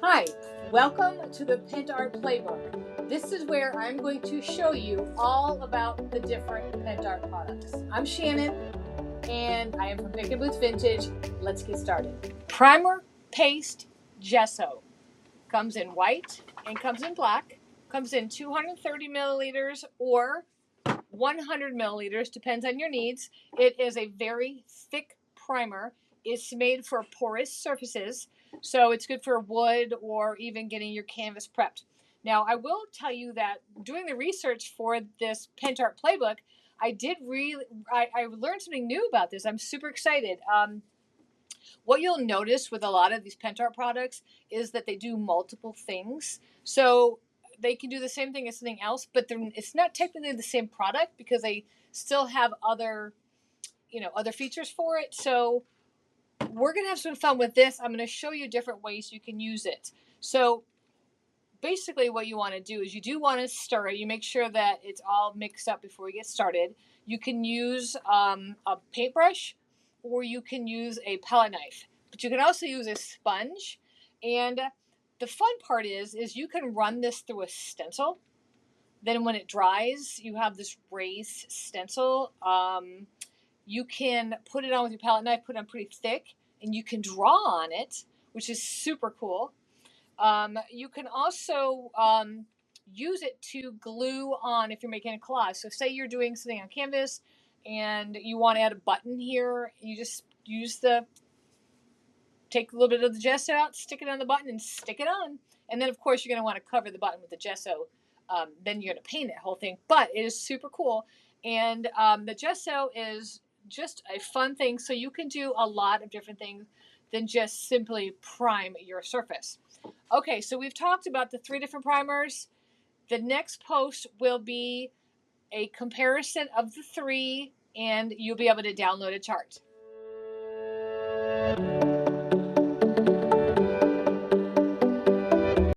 Hi, welcome to the Pentart Playbook. This is where I'm going to show you all about the different Pentart products. I'm Shannon and I am from Pick & Boots Vintage. Let's get started. Primer Paste Gesso. Comes in white and comes in black. Comes in 230 milliliters or 100 milliliters, depends on your needs. It is a very thick primer. It's made for porous surfaces, so it's good for wood or even getting your canvas prepped. Now, I will tell you that doing the research for this Pentart playbook, I learned something new about this. I'm super excited. What you'll notice with a lot of these Pentart products is that they do multiple things. So they can do the same thing as something else, but it's not technically the same product because they still have other features for it. So we're going to have some fun with this. I'm going to show you different ways you can use it. So basically what you want to do is you do want to stir it. You make sure that it's all mixed up before we get started. You can use a paintbrush or you can use a palette knife, but you can also use a sponge. And the fun part is you can run this through a stencil. Then when it dries, you have this raised stencil. You can put it on with your palette knife, put it on pretty thick, and you can draw on it, which is super cool. You can also use it to glue on if you're making a collage. So say you're doing something on canvas and you want to add a button here, you just take a little bit of the gesso out, stick it on the button and stick it on. And then of course you're going to want to cover the button with the gesso. Then you're going to paint that whole thing. But it is super cool. And the gesso is just a fun thing. So you can do a lot of different things than just simply prime your surface. Okay, so we've talked about the 3 different primers. The next post will be a comparison of the 3, and you'll be able to download a chart.